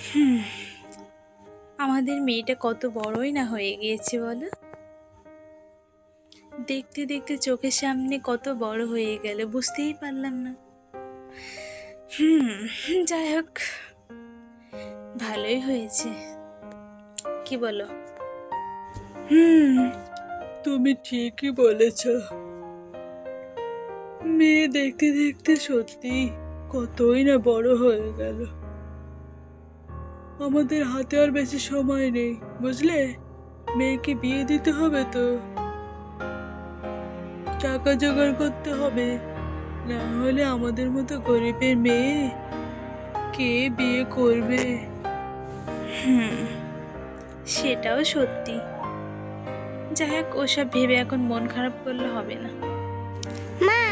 হুম, আমাদের মেয়েটা কত বড়ই না হয়ে গিয়েছে বলো। দেখতে দেখতে চোখের সামনে কত বড় হয়ে গেল, বুঝতেই পারলাম না। হুম, যাই হোক, ভালোই হয়েছে, কি বলো? হুম, তুমি ঠিকই বলেছ। মেয়ে দেখতে দেখতে সত্যি কতই না বড় হয়ে গেল। আমাদের হাতে আর বেশি সময় নেই, বুঝলে? মেয়েকে বিয়ে দিতে হবে তো, টাকা জোগাড় করতে হবে, না হলে আমাদের মতো গরিবের মেয়ে কে বিয়ে করবে? হুম, সেটাও সত্যি। যাই হোক, ওসব ভেবে এখন মন খারাপ করলে হবে না। মা,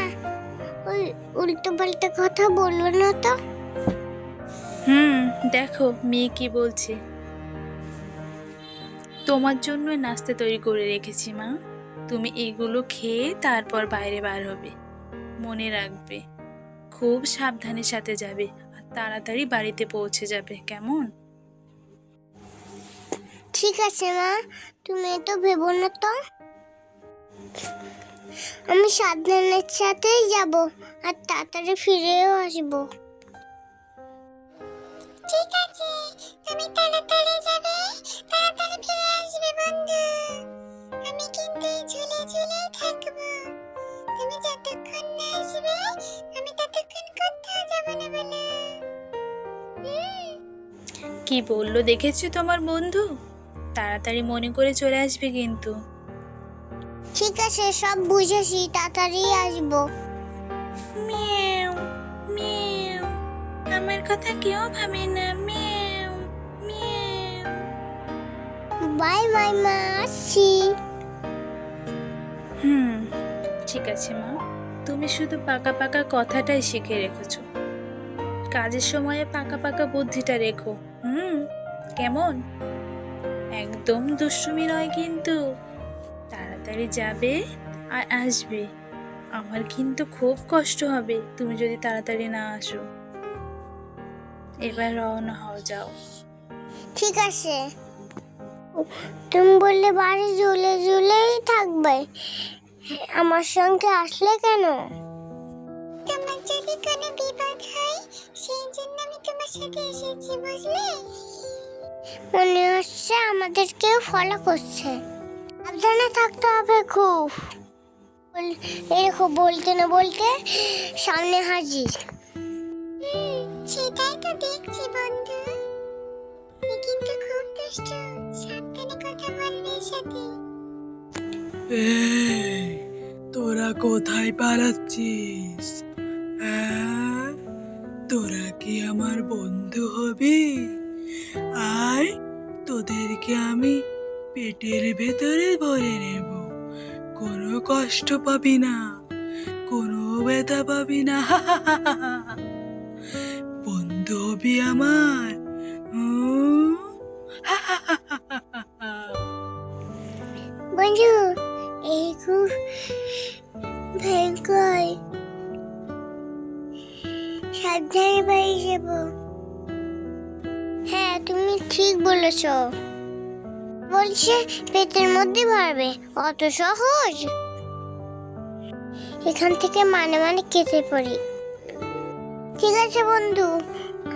ওই উল্টো পাল্টা কথা বলবো না তো। দেখো মেয়ে কি বলছে। তোমার জন্য নাস্তা তৈরি করে রেখেছি মা, তুমি এগুলো খেয়ে তারপর বাইরে বার হবে। মনে রাখবে, খুব সাবধানের সাথে যাবে আর তাড়াতাড়ি বাড়িতে পৌঁছে যাবে, কেমন? ঠিক আছে মা, তুমি তো ভেবো না তো। আমি সাবধানের সাথেই যাব আর তাড়াতাড়ি ফিরেও আসবো। ঠিক আছে, তুমি তাড়াতাড়ি যাবে, তাড়াতাড়ি ফিরে আসবে বন্ধু। আমি কিন্তু ঝুলে ঝুলেই থাকবো। তুমি যতক্ষণ না আসবে, আমি ততক্ষণ কোথাও যাব না বলে। কি বললো দেখেছো তোমার বন্ধু? তাড়াতাড়ি মনে করে চলে আসবে কিন্তু। ঠিক আছে, সব বুঝেছি, তাড়াতাড়ি আসবো। মিয়াও মিয়াও, আমার কথা কেউ ভাবে না। Miao Miao. বাই বাই মা, আসছি। ঠিক আছে মা, তুমি শুধু পাকা পাকা কথাটাই শিখে রেখেছো, কাজের সময়ে পাকা পাকা বুদ্ধিটা রেখো। কেমন? একদম দুষ্টুমি নয় কিন্তু। তাড়াতাড়ি যাবে আর আসবে। আমার কিন্তু খুব কষ্ট হবে তুমি যদি তাড়াতাড়ি না আসো। এবার রওনা হও, যাও। ঠিক আছে, তুমি বললে বাড়ি ঝুলে ঝুলেই থাকবে, আমার সঙ্গে আসলে কেন? তোমার যদি কোনো বিপদ হয় সেই জন্য আমি তোমার সাথে এসেছি, বুঝলে? মনে হচ্ছে আমাদের কেউ ফলো করছে, সাবধানে থাকতে হবে খুব। এরকম বলতে না বলতে সামনে হাজির। সেটাই তো দেখছি বন্ধু, কিন্তু খুব দুষ্ট, সাবধানে কথা বলবে এর সাথে। এই, তোরা কোথায় পালাচ্ছিস? হ্যাঁ, তোরা কি আমার বন্ধু হবি? আয়, তোদেরকে আমি পেটের ভেতরে ভরে নেব, কোনো কষ্ট পাবি না, কোনো ব্যথা পাবি না। বন্ধু হবি আমার। হুম? বন্ধু, এই খুব ভয়ঙ্কর, সাবধানে বাড়ি যাব। হ্যাঁ, তুমি ঠিক বলেছ। বলছে পেটের মধ্যে ভরবে, অত সহজ? এখান থেকে মানে মানে কেটে পড়ি। ঠিক আছে বন্ধু,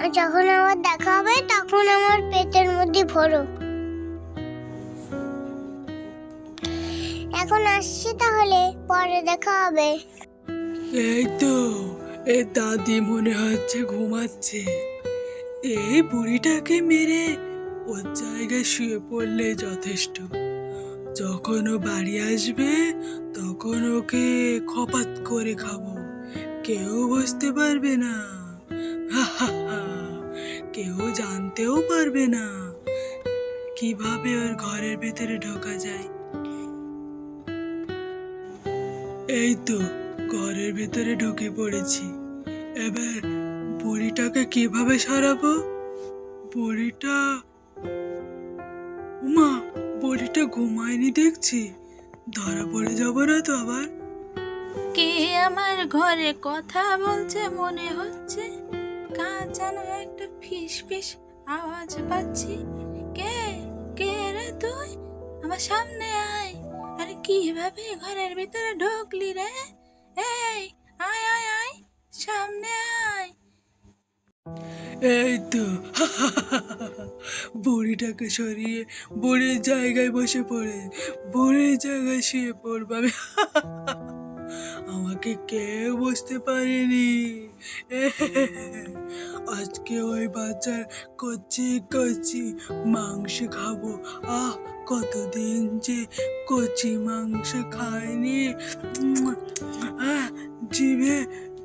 আর যখন আবার দেখা হবে তখন আমার পেটের মধ্যে ভরো। এখন আসছি তাহলে, পরে দেখা হবে। এই তো, এ দাদি মনে হচ্ছে ঘুমাচ্ছে। এই বুড়িটাকে মেরে ওর জায়গায় শুয়ে পড়লে যথেষ্ট। যখন ও বাড়ি আসবে তখন ওকে খপাত করে খাবো, কেউ বুঝতে পারবে না। কেউ জানতেও পারবে না কিভাবে ওর ঘরের ভেতরে ঢোকা যায়। এই তো, ঘরের ভেতরে ঢুকে পড়েছি। এবার বুড়িটাকে কিভাবে সরাবো? বুড়িটা, মা, বুড়িটা ঘুমায়নি দেখছি, ধরা পড়ে যাবো না তো আবার? কে আমার ঘরে কথা বলছে মনে হচ্ছে? কার যেন একটা ফিস ফিস আওয়াজ পাচ্ছি। কে কে রে তুই? আমার সামনে আয়। আরে কিভাবে ঘরের ভিতরে ঢুকলি রে? এই, আয় আয় আয়, সামনে আয়। এই তো বুড়িটাকে সরিয়ে বুড়ির জায়গায় বসে পড়ে বুড়ির জায়গায় শুয়ে পড়বো আমি। আমাকে কেউ বুঝতে পারেনি। আজকে ওই বাচ্চার কচি কচি মাংস খাবো। আহ, কতদিন যে কচি মাংস খাইনি। আহ, জিভে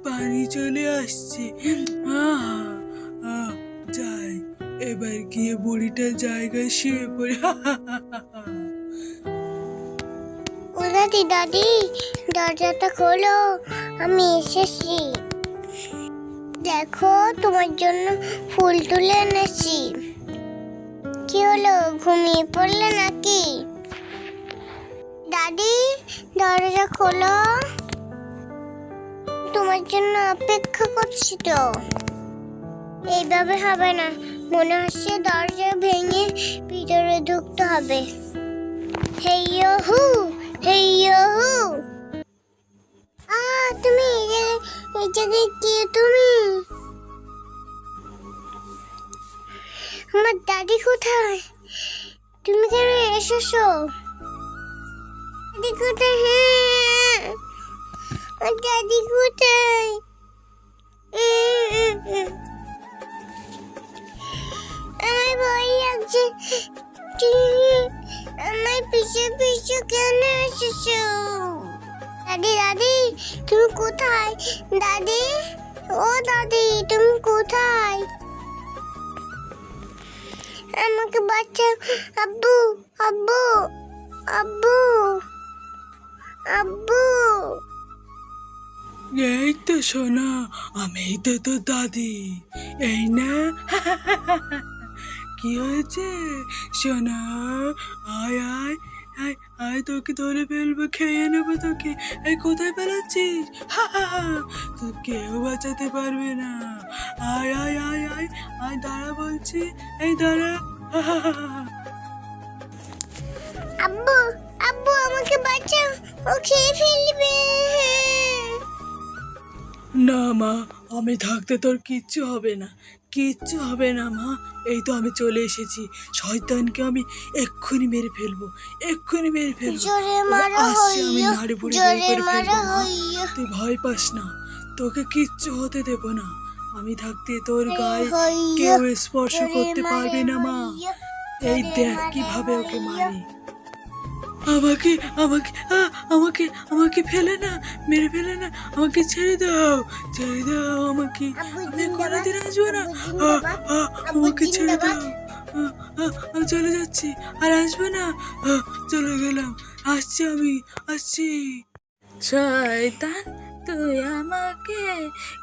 পানি চলে আসছে। আহ আহ, যাই এবার গিয়ে বুড়িটার জায়গায় শুয়ে পড়ে। ও দাদি দাদি, দরজাটা খোলো, আমি এসেছি। দেখো তোমার জন্য ফুল তুলে এনেছি। কি হলো, ঘুমিয়ে পড়লে নাকি? দাদি, দরজা খোলো, তোমার জন্য অপেক্ষা করছি তো। এইভাবে হবে না, মনে হচ্ছে দরজা ভেঙে ভিতরে ঢুকতে হবে। হেইয়ো হু, হেইয়ো হু। তুমি এই জায়গায় কে তুমি? আমার দাদি কোথায়? তুমি কেন এসেছো? দাদি কোথায়? হ্যাঁ, আমার দাদি কোথায়? আমার ভয় লাগছে। তুমি আমার পিছে পিছে কেন এসেছো? দাদি দাদি, তুমি কোথায়? দাদি, ও দাদি, তুমি কোথায়? আমাকে বাঁচাও। আব্বু, আব্বু, আব্বু, আব্বু। এই তো সোনা, আমি তো তোর দাদি। এই না? কি হয়েছে সোনা? আয় আয় আয় আয়, তোকে ধরে ফেলবো, খেয়ে নেবো তোকে। এই কোথায় পালাচ্ছিস? তো কেউ বাঁচাতে পারবে না। আয় আয় আয় আয় আয়, দাঁড়া বলছি, এই দাঁড়া। আব্বু, আব্বু, আমাকে বাঁচাও, ও খেয়ে ফেলবে। না মা, আমি থাকতে তোর কিচ্ছু হবে না, কিচ্ছু হবে না মা। এই তো আমি চলে এসেছি। শয়তানকে আমি এক্ষুনি মেরে ফেলবো, এক্ষুনি মেরে ফেলবো। জোরে ও মারো আসছে, আমি হইয়ো, নাড়ি বুড়ি বের জোরে করে মারো ফেলবো মা। হইয়ো। তুই ভয় পাস না, তোকে কিচ্ছু হতে দেব না। আমি থাকতে তোর গায়ে হইয়ো, কেউ স্পর্শ জোরে করতে মারো পারবে না মা। হইয়ো, এই জোরে দেখ মারো কিভাবে ওকে হইয়ো। মারি। আমাকে আমাকে আমাকে আমাকে ফেলে না, মেরে ফেলে না, আমাকে ছেড়ে দাও, ছেড়ে দাও আমাকে। আব্বু আমি জিন্দাবাদ, কোনোদিন আসবো না। আব্বু জিন্দাবাদ, আব্বু আমাকে ছেড়ে জিন্দাবাদ। দাও। আমি চলে যাচ্ছি, আর আসবো না। চলে গেলাম, আসছি, আমি আসছি। শয়তান, তুই আমাকে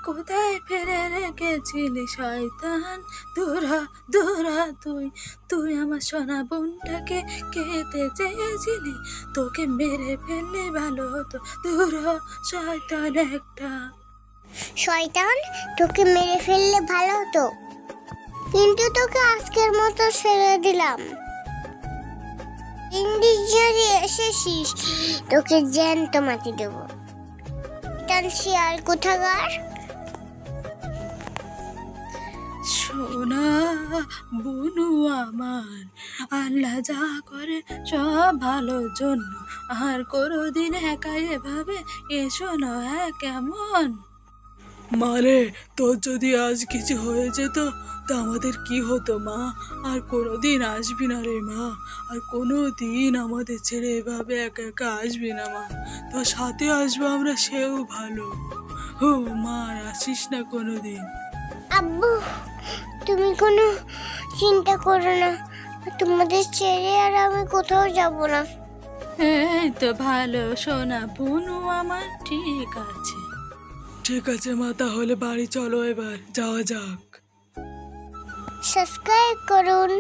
কোথায় ফেলে রেখেছিলি? শয়তান, দূরা দূরা, তুই তুই আমার সোনা বোনটাকে খেতে চেয়েছিলি। তোকে মেরে ফেললে ভালো হতো। দূরা, শয়তান একটা। শয়তান, তোকে মেরে ফেললে ভালো হতো, কিন্তু তোকে আজকের মতো ছেড়ে দিলাম। ইংলিশ যদি এসেছিস, তোকে জ্যান্ত মাটি দেবো। শয়তান শিয়াল কোথাকার। সোনা বুনু আমার, আল্লাহ যা করে সব ভালোর জন্য। আর কোনোদিন একা এভাবে এসো না, হ্যাঁ কেমন? মারে, তোর যদি আজ কিছু হয়ে যেত তা আমাদের কি হতো মা? আর কোনোদিন আসবি না রে মা, আর কোনোদিন আমাদের ছেড়ে এভাবে একা একা আসবি না মা। তোর সাথে আসবো আমরা, সেও ভালো। ও মা, আর আসিস না কোনোদিন। আব্বু, তুমি কোনো চিন্তা করো না, তোমাদের ছেড়ে আর আমি কোথাও যাব না। এই তো ভালো সোনা বুনু আমার, ঠিক আছে। ঠিক আছে মা, তাহলে বাড়ি চলো, এবার যাওয়া যাক। সাবস্ক্রাইব করুন।